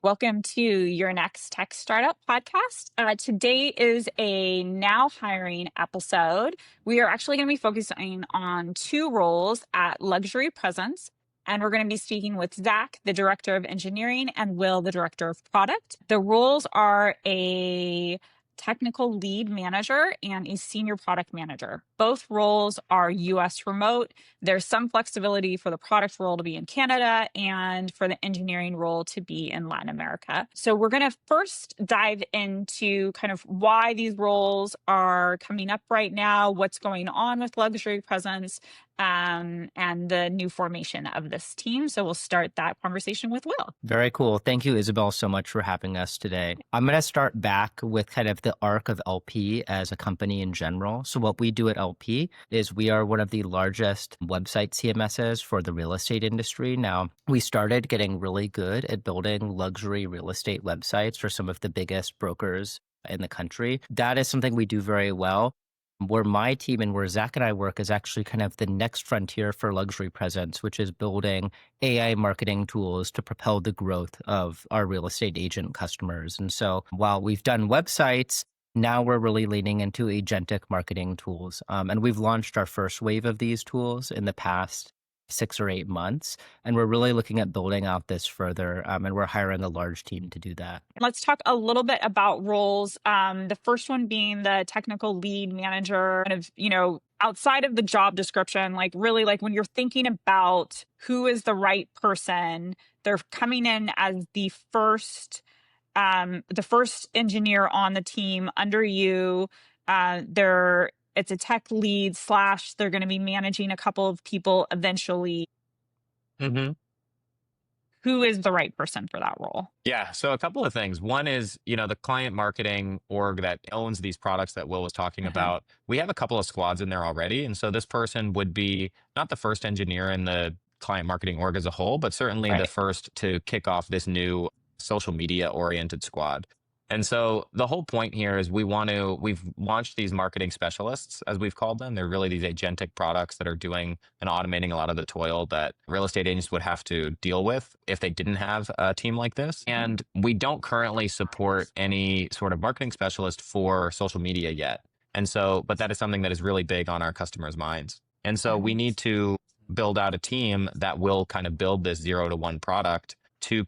Welcome to your next tech startup podcast. Today is a now hiring episode. We are actually going to be focusing on two roles at Luxury Presence. And we're going to be speaking with Zach, the director of engineering, and Will, the director of product. The roles are a technical lead manager and a senior product manager. Both roles are US remote. There's some flexibility for the product role to be in Canada and for the engineering role to be in Latin America. So we're going to first dive into kind of why these roles are coming up right now, what's going on with Luxury Presence, and the new formation of this team. So we'll start that conversation with Will. Very cool. Thank you, Isabel, so much for having us today. I'm going to start back with kind of the arc of LP as a company in general. So what we do at LP is we are one of the largest website CMSs for the real estate industry. Now, we started getting really good at building luxury real estate websites for some of the biggest brokers in the country. That is something we do very well. Where my team and where Zach and I work is actually kind of the next frontier for Luxury Presence, which is building AI marketing tools to propel the growth of our real estate agent customers. And so while we've done websites, now we're really leaning into agentic marketing tools. And we've launched our first wave of these tools in the past 6 or 8 months. And we're really looking at building out this further. And we're hiring a large team to do that. Let's talk a little bit about roles. The first one being the technical lead manager, kind of, outside of the job description, like really like when you're thinking about who is the right person, they're coming in as the first engineer on the team under you. It's a tech lead / they're going to be managing a couple of people eventually. Mm-hmm. Who is the right person for that role? Yeah. So a couple of things. One is, the client marketing org that owns these products that Will was talking about. We have a couple of squads in there already. And so this person would be not the first engineer in the client marketing org as a whole, but certainly the first to kick off this new social media oriented squad. And so the whole point here is we've launched these marketing specialists, as we've called them. They're really these agentic products that are doing and automating a lot of the toil that real estate agents would have to deal with if they didn't have a team like this. And we don't currently support any sort of marketing specialist for social media yet. And so, but that is something that is really big on our customers' minds. And so we need to build out a team that will kind of build this 0 to 1 product to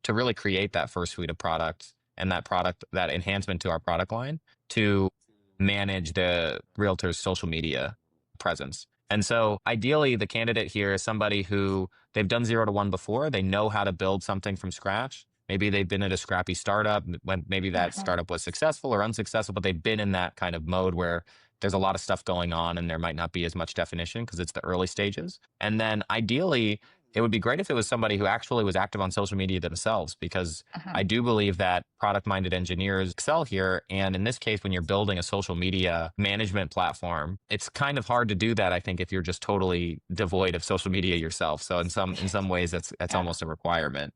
really create that first suite of products and that enhancement to our product line to manage the realtor's social media presence. And so ideally, the candidate here is somebody who they've done 0 to 1 before. They know how to build something from scratch. Maybe they've been at a scrappy startup when maybe that startup was successful or unsuccessful, but they've been in that kind of mode where there's a lot of stuff going on and there might not be as much definition because it's the early stages. And then ideally, it would be great if it was somebody who actually was active on social media themselves, because I do believe that product-minded engineers excel here. And in this case, when you're building a social media management platform, it's kind of hard to do that, I think, if you're just totally devoid of social media yourself. So in some ways, that's almost a requirement.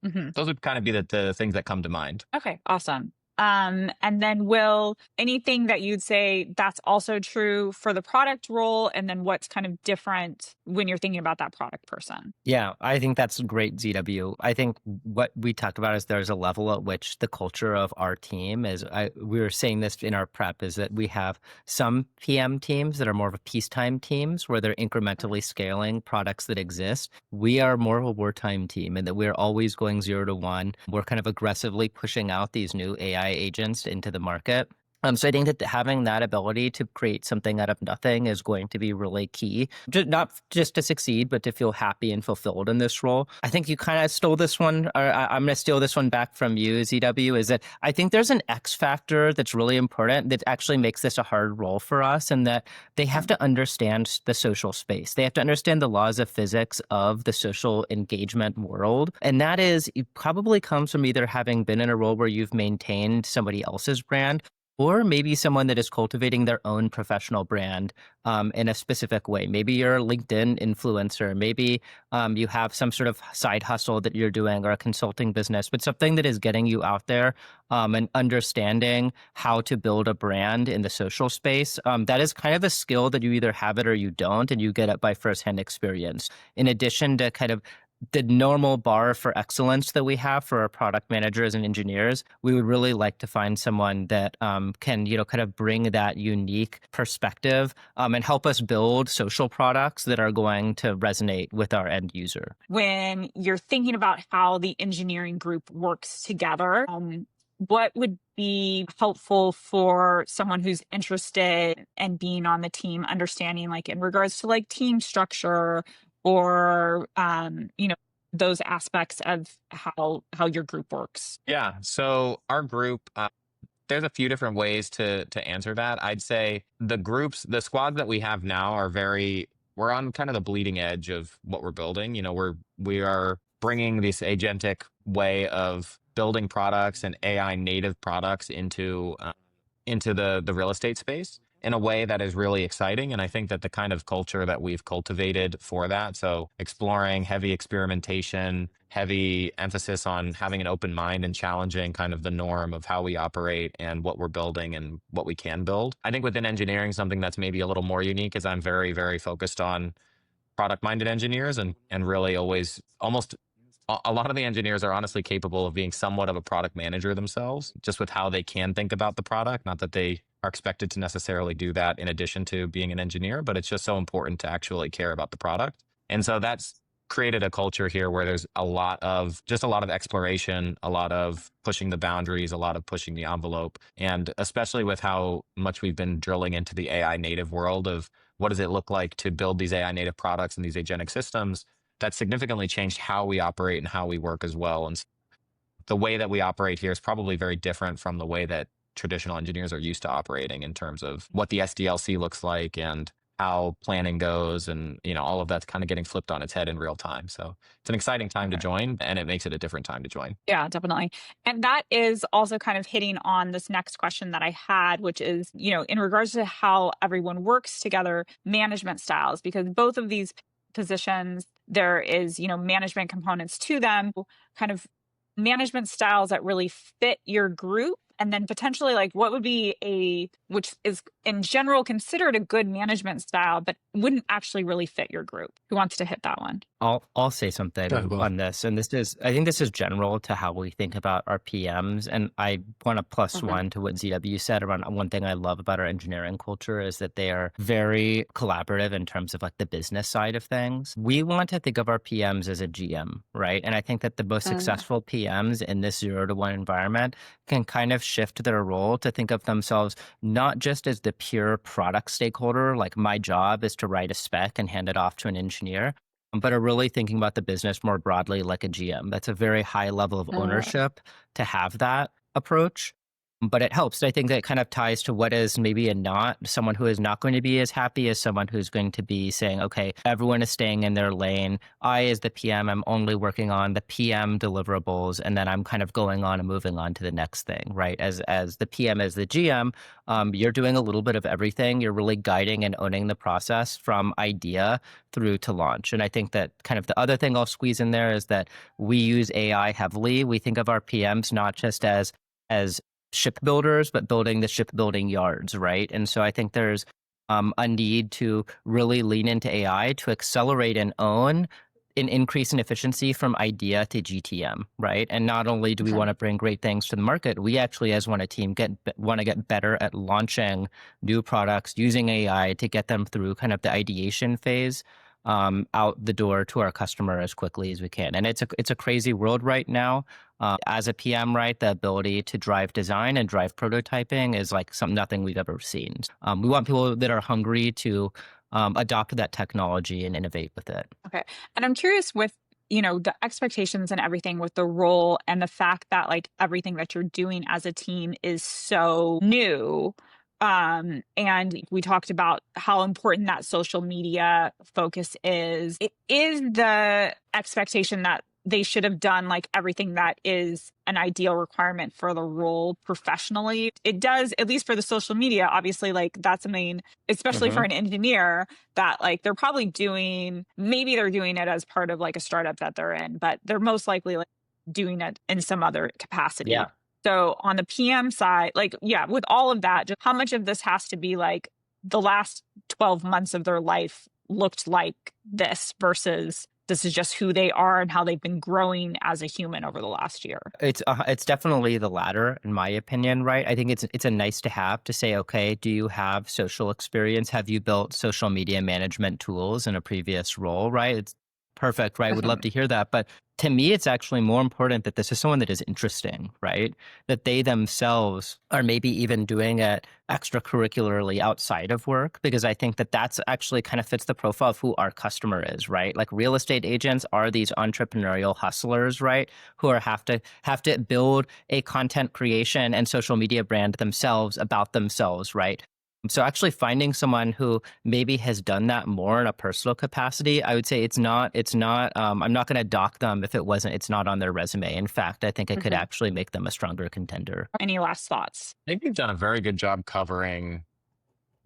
Those would kind of be the things that come to mind. Okay, awesome. And then Will, anything that you'd say that's also true for the product role, and then what's kind of different when you're thinking about that product person? Yeah, I think that's great, ZW. I think what we talked about is there's a level at which the culture of our team is, we were saying this in our prep, is that we have some PM teams that are more of a peacetime teams where they're incrementally scaling products that exist. We are more of a wartime team in that we're always going 0 to 1. We're kind of aggressively pushing out these new AI agents into the market. So I think that having that ability to create something out of nothing is going to be really key, not just to succeed, but to feel happy and fulfilled in this role. I think you kind of stole this one, or I'm going to steal this one back from you, ZW, is that I think there's an X factor that's really important that actually makes this a hard role for us, and that they have to understand the social space. They have to understand the laws of physics of the social engagement world. And that is, it probably comes from either having been in a role where you've maintained somebody else's brand, or maybe someone that is cultivating their own professional brand in a specific way. Maybe you're a LinkedIn influencer. Maybe you have some sort of side hustle that you're doing or a consulting business, but something that is getting you out there and understanding how to build a brand in the social space. That is kind of a skill that you either have it or you don't, and you get it by firsthand experience. In addition to kind of the normal bar for excellence that we have for our product managers and engineers, we would really like to find someone that can, kind of bring that unique perspective and help us build social products that are going to resonate with our end user. When you're thinking about how the engineering group works together, what would be helpful for someone who's interested in being on the team, understanding like in regards to like team structure or those aspects of how your group works? Yeah. So our group, there's a few different ways to answer that. I'd say the squads that we have now are we're on kind of the bleeding edge of what we're building. We are bringing this agentic way of building products and AI native products into the real estate space in a way that is really exciting. And I think that the kind of culture that we've cultivated for that, so exploring heavy experimentation, heavy emphasis on having an open mind and challenging kind of the norm of how we operate and what we're building and what we can build. I think within engineering, something that's maybe a little more unique is I'm very, very focused on product minded engineers and really always almost a lot of the engineers are honestly capable of being somewhat of a product manager themselves, just with how they can think about the product. Not that they are expected to necessarily do that in addition to being an engineer, but it's just so important to actually care about the product. And so that's created a culture here where there's a lot of exploration, a lot of pushing the boundaries, a lot of pushing the envelope. And especially with how much we've been drilling into the AI native world of what does it look like to build these AI native products and these agentic systems, that significantly changed how we operate and how we work as well. And the way that we operate here is probably very different from the way that traditional engineers are used to operating in terms of what the SDLC looks like and how planning goes. And, all of that's kind of getting flipped on its head in real time. So it's an exciting time to join, and it makes it a different time to join. Yeah, definitely. And that is also kind of hitting on this next question that I had, which is, in regards to how everyone works together, management styles, because both of these positions, there is, management components to them, kind of management styles that really fit your group. And then potentially like what would be which is in general considered a good management style, but wouldn't actually really fit your group. Who wants to hit that one? I'll say something on this. And I think this is general to how we think about our PMs. And I want to plus one to what ZW said around one thing I love about our engineering culture is that they are very collaborative in terms of like the business side of things. We want to think of our PMs as a GM, right? And I think that the most successful PMs in this 0 to 1 environment can kind of shift their role to think of themselves not just as the pure product stakeholder, like my job is to write a spec and hand it off to an engineer, but are really thinking about the business more broadly like a GM. That's a very high level of ownership to have that approach. But it helps. I think that kind of ties to what is maybe someone who is not going to be as happy as someone who's going to be saying, okay, everyone is staying in their lane. I, as the PM, I'm only working on the PM deliverables, and then I'm kind of going on and moving on to the next thing, right? As the PM, as the GM, you're doing a little bit of everything. You're really guiding and owning the process from idea through to launch. And I think that kind of the other thing I'll squeeze in there is that we use AI heavily. We think of our PMs not just as shipbuilders, but building the shipbuilding yards, right? And so I think there's a need to really lean into AI to accelerate and own an increase in efficiency from idea to GTM, right? And not only do we want to bring great things to the market, we actually, as a team, want to get better at launching new products using AI to get them through kind of the ideation phase out the door to our customer as quickly as we can. And it's a crazy world right now. As a PM, right, the ability to drive design and drive prototyping is like nothing we've ever seen. We want people that are hungry to adopt that technology and innovate with it. Okay. And I'm curious with, the expectations and everything with the role and the fact that like everything that you're doing as a team is so new. And we talked about how important that social media focus is. It is the expectation that they should have done like everything that is an ideal requirement for the role professionally. It does, at least for the social media, obviously, like that's especially for an engineer that like they're probably maybe they're doing it as part of like a startup that they're in, but they're most likely like doing it in some other capacity. Yeah. So on the PM side, like, yeah, with all of that, just how much of this has to be like the last 12 months of their life looked like this versus this is just who they are and how they've been growing as a human over the last year? It's definitely the latter, in my opinion, right? I think it's a nice to have to say, okay, do you have social experience? Have you built social media management tools in a previous role, right? It's perfect, right? Would love to hear that. But to me, it's actually more important that this is someone that is interesting, right? That they themselves are maybe even doing it extracurricularly outside of work, because I think that that's actually kind of fits the profile of who our customer is, right? Like real estate agents are these entrepreneurial hustlers, right? Who are have to build a content creation and social media brand themselves about themselves, right? So actually finding someone who maybe has done that more in a personal capacity, I would say it's not, I'm not going to dock them if it's not on their resume. In fact, I think it could actually make them a stronger contender. Any last thoughts? I think you've done a very good job covering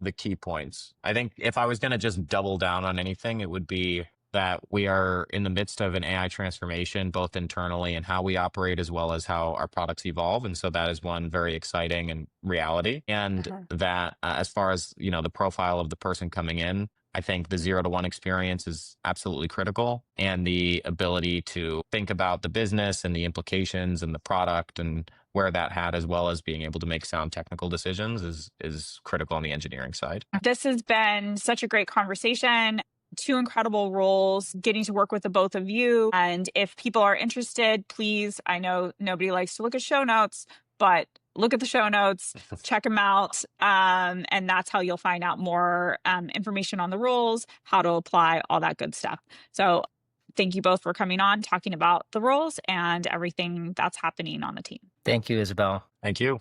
the key points. I think if I was going to just double down on anything, it would be that we are in the midst of an AI transformation, both internally and how we operate, as well as how our products evolve. And so that is one very exciting and reality. And that as far as, the profile of the person coming in, I think the 0 to 1 experience is absolutely critical. And the ability to think about the business and the implications and the product and wear that hat, as well as being able to make sound technical decisions, is critical on the engineering side. This has been such a great conversation. 2 incredible roles, getting to work with the both of you. And if people are interested, please, I know nobody likes to look at show notes, but look at the show notes, check them out. And that's how you'll find out more information on the roles, how to apply, all that good stuff. So thank you both for coming on, talking about the roles and everything that's happening on the team. Thank you, Isabel. Thank you.